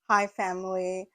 Hi, family.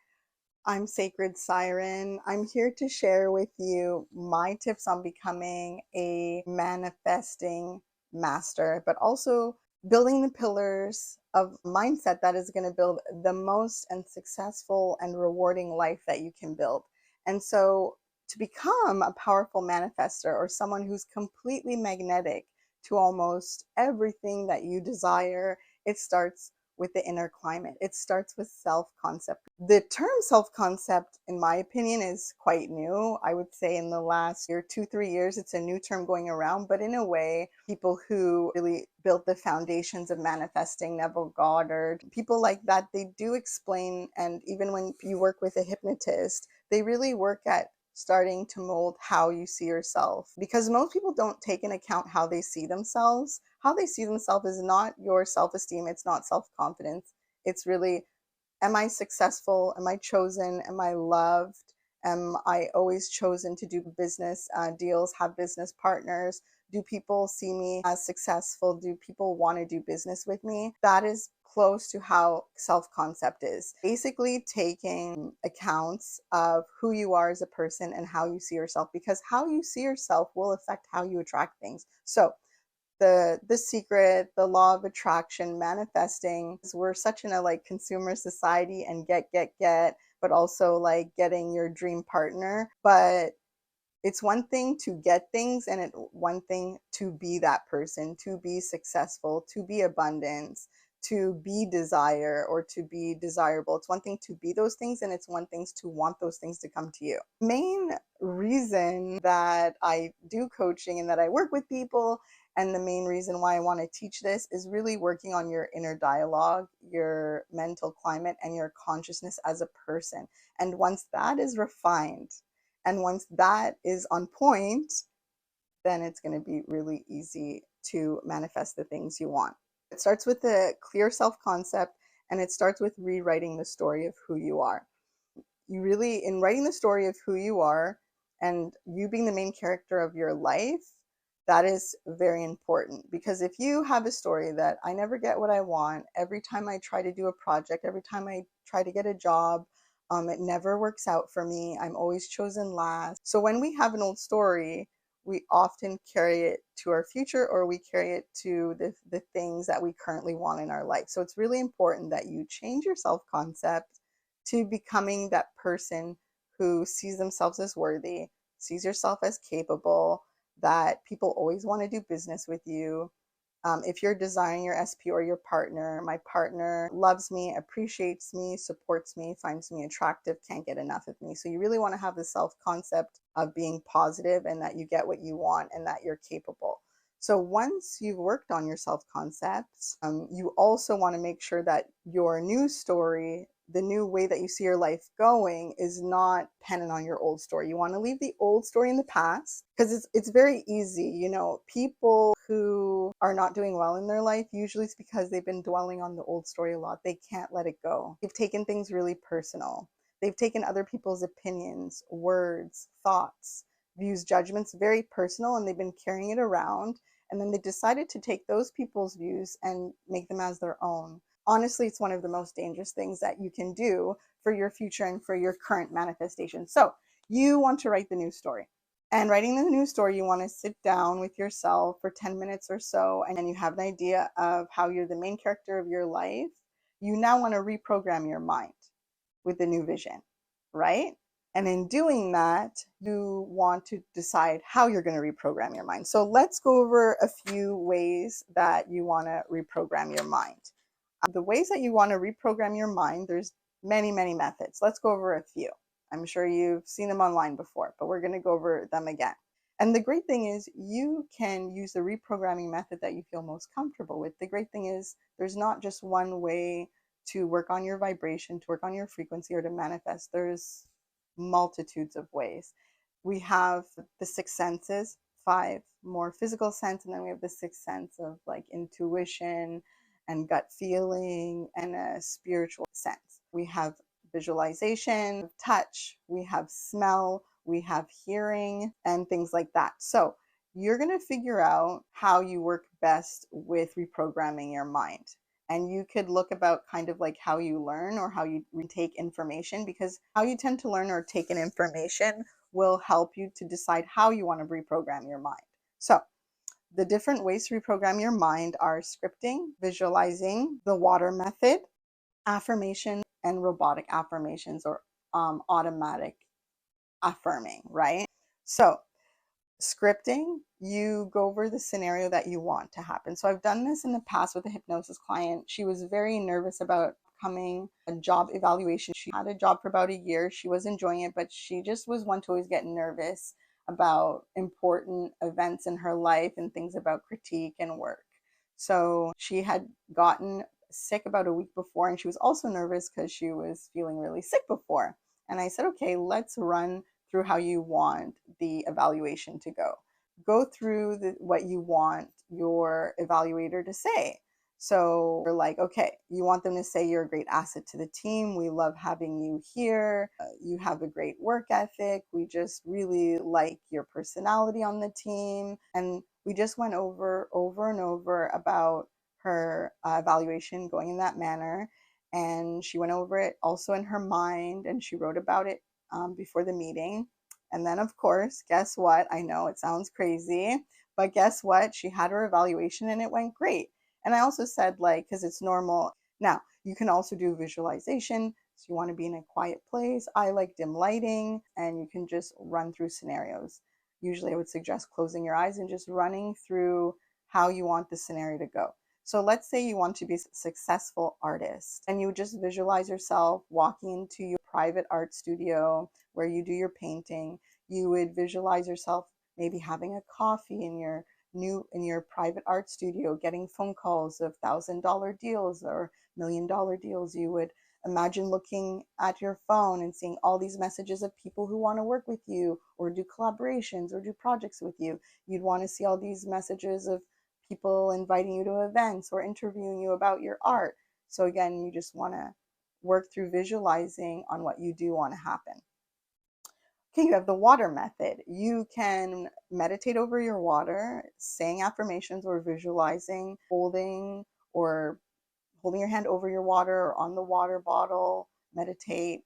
I'm Sacred Siren. I'm here to share with you my tips on becoming a manifesting master, but also building the pillars of mindset that is going to build the most and successful and rewarding life that you can build. And so, to become a powerful manifester or someone who's completely magnetic to almost everything that you desire, it starts with the inner climate. It starts with self concept. The term self concept, in my opinion, is quite new. I would say in the last year, 2, 3 years, it's a new term going around. But in a way, people who really built the foundations of manifesting, Neville Goddard, people like that, they do explain. And even when you work with a hypnotist, they really work at starting to mold how you see yourself, because most people don't take into account how they see themselves. How they see themselves is not your self-esteem, it's not self-confidence. It's really, am I successful? Am I chosen? Am I loved? Am I always chosen to do business deals, have business partners? Do people see me as successful? Do people want to do business with me? That is close to how self-concept is. Basically taking accounts of who you are as a person and how you see yourself, because how you see yourself will affect how you attract things. So the secret, the law of attraction, manifesting, we're such in a like consumer society and get, but also like getting your dream partner. But it's one thing to get things and one thing to be that person, to be successful, to be abundance, to be desire or to be desirable. It's one thing to be those things, and it's one thing to want those things to come to you. Main reason that I do coaching and that I work with people, and the main reason why I want to teach this, is really working on your inner dialogue, your mental climate, and your consciousness as a person. And once that is refined, and once that is on point, then it's going to be really easy to manifest the things you want. It starts with a clear self concept, and it starts with rewriting the story of who you are. You really, in writing the story of who you are and you being the main character of your life, that is very important. Because if you have a story that I never get what I want, every time I try to do a project, every time I try to get a job, it never works out for me, I'm always chosen last. So when we have an old story, we often carry it to our future, or we carry it to the things that we currently want in our life. So it's really important that you change your self concept to becoming that person who sees themselves as worthy, sees yourself as capable, that people always want to do business with you. If you're desiring your SP or your partner, my partner loves me, appreciates me, supports me, finds me attractive, can't get enough of me. So you really want to have the self concept of being positive and that you get what you want and that you're capable. So once you've worked on your self concepts, you also want to make sure that your new story, the new way that you see your life going, is not dependent on your old story. You want to leave the old story in the past, because it's very easy. People who are not doing well in their life, usually it's because they've been dwelling on the old story a lot. They can't let it go. They've taken things really personal. They've taken other people's opinions, words, thoughts, views, judgments very personal, and they've been carrying it around. And then they decided to take those people's views and make them as their own. Honestly, it's one of the most dangerous things that you can do for your future and for your current manifestation. So you want to write the new story. And writing the new story, you want to sit down with yourself for 10 minutes or so, and you have an idea of how you're the main character of your life. You now want to reprogram your mind with the new vision, right? And in doing that, you want to decide how you're going to reprogram your mind. So let's go over a few ways that you want to reprogram your mind. The ways that you want to reprogram your mind, there's many, many methods. Let's go over a few. I'm sure you've seen them online before, but we're going to go over them again. And the great thing is you can use the reprogramming method that you feel most comfortable with. The great thing is there's not just one way to work on your vibration, to work on your frequency, or to manifest. There's multitudes of ways. We have the six senses, five more physical sense, and then we have the sixth sense of like intuition and gut feeling and a spiritual sense. We have visualization, touch, we have smell, we have hearing, and things like that. So you're going to figure out how you work best with reprogramming your mind. And you could look about kind of like how you learn or how you take information, because how you tend to learn or take in information will help you to decide how you want to reprogram your mind. So the different ways to reprogram your mind are scripting, visualizing, the water method, affirmation, and robotic affirmations, or automatic affirming, right? So scripting, you go over the scenario that you want to happen. So I've done this in the past with a hypnosis client. She was very nervous about coming a job evaluation. She had a job for about a year. She was enjoying it, but she just was one to always get nervous about important events in her life and things about critique and work. So she had gotten sick about a week before, and she was also nervous because she was feeling really sick before. And I said, okay, let's run through how you want the evaluation to go. Go through what you want your evaluator to say. So you're like, okay, you want them to say you're a great asset to the team. We love having you here. You have a great work ethic. We just really like your personality on the team. And we just went over and over about her evaluation going in that manner. And she went over it also in her mind, and she wrote about it before the meeting. And then, of course, guess what? I know it sounds crazy, but guess what? She had her evaluation and it went great. And I also said, like, because it's normal. Now, you can also do visualization. So you want to be in a quiet place. I like dim lighting, and you can just run through scenarios. Usually, I would suggest closing your eyes and just running through how you want the scenario to go. So let's say you want to be a successful artist, and you just visualize yourself walking into your private art studio where you do your painting. You would visualize yourself maybe having a coffee in your private art studio, getting phone calls of $1,000 deals or $1 million deals. You would imagine looking at your phone and seeing all these messages of people who want to work with you or do collaborations or do projects with you. You'd want to see all these messages of people inviting you to events or interviewing you about your art. So again, you just want to work through visualizing on what you do want to happen. Okay, you have the water method. You can meditate over your water, saying affirmations or visualizing, or holding your hand over your water or on the water bottle, meditate,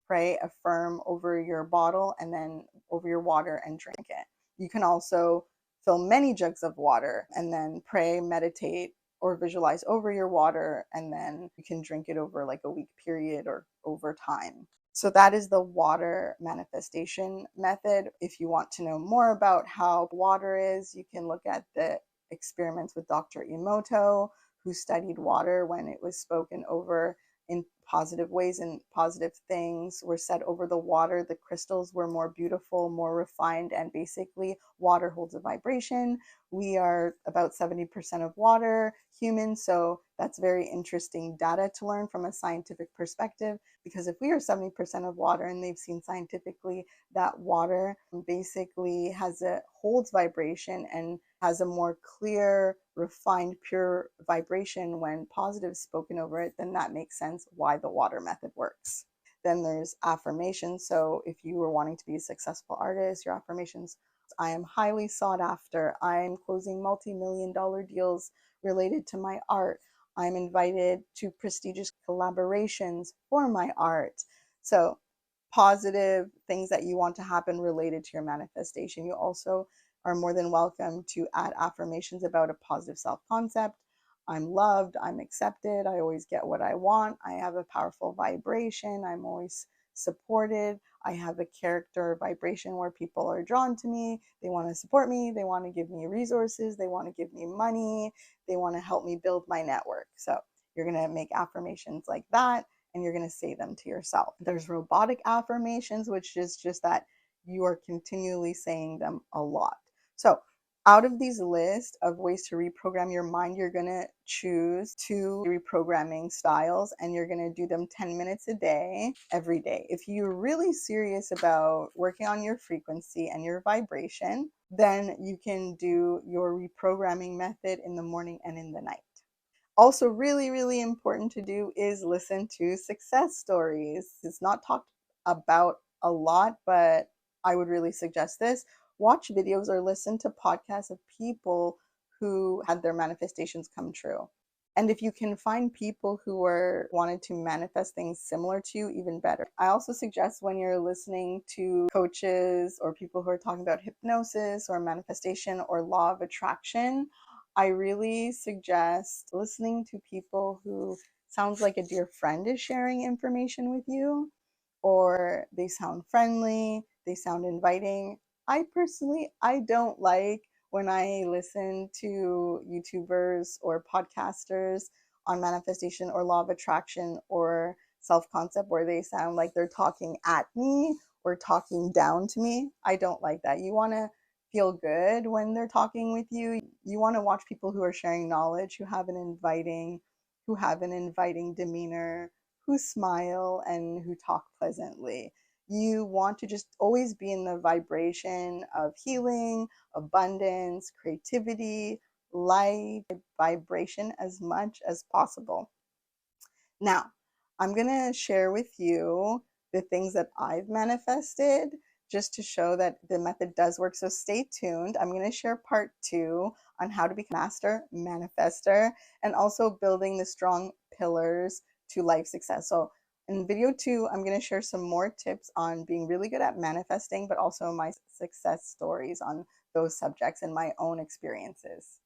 pray, affirm over your bottle and then over your water and drink it. You can also fill many jugs of water and then pray, meditate, or visualize over your water, and then you can drink it over like a week period or over time. So that is the water manifestation method. If you want to know more about how water is, you can look at the experiments with Dr. Emoto, who studied water when it was spoken over in positive ways, and positive things were said over the water. The crystals were more beautiful, more refined, and basically water holds a vibration. We are about 70% of water, humans, so that's very interesting data to learn from a scientific perspective, because if we are 70% of water, and they've seen scientifically that water basically holds vibration and has a more clear, refined, pure vibration when positive is spoken over it, then that makes sense why the water method works. Then there's affirmations. So if you were wanting to be a successful artist, your affirmations: I am highly sought after. I am closing multi-million-dollar deals related to my art. I'm invited to prestigious collaborations for my art. So positive things that you want to happen related to your manifestation. You also are more than welcome to add affirmations about a positive self-concept. I'm loved, I'm accepted, I always get what I want, I have a powerful vibration, I'm always supported, I have a character vibration where people are drawn to me, they want to support me, they want to give me resources, they want to give me money, they want to help me build my network. So you're going to make affirmations like that, and you're going to say them to yourself. There's robotic affirmations, which is just that you are continually saying them a lot. So out of these lists of ways to reprogram your mind, you're going to choose 2 reprogramming styles, and you're going to do them 10 minutes a day, every day. If you're really serious about working on your frequency and your vibration, then you can do your reprogramming method in the morning and in the night. Also, really, really important to do is listen to success stories. It's not talked about a lot, but I would really suggest this. Watch videos or listen to podcasts of people who had their manifestations come true. And if you can find people who are wanted to manifest things similar to you, even better. I also suggest when you're listening to coaches or people who are talking about hypnosis or manifestation or law of attraction, I really suggest listening to people who sounds like a dear friend is sharing information with you, or they sound friendly, they sound inviting. I don't like when I listen to YouTubers or podcasters on manifestation or law of attraction or self concept where they sound like they're talking at me or talking down to me. I don't like that. You want to feel good when they're talking with you. You want to watch people who are sharing knowledge, who have an inviting demeanor, who smile and who talk pleasantly. You want to just always be in the vibration of healing, abundance, creativity, light, vibration as much as possible. Now, I'm going to share with you the things that I've manifested just to show that the method does work. So stay tuned. I'm going to share part 2 on how to become a master manifester and also building the strong pillars to life success. So in video 2, I'm going to share some more tips on being really good at manifesting, but also my success stories on those subjects and my own experiences.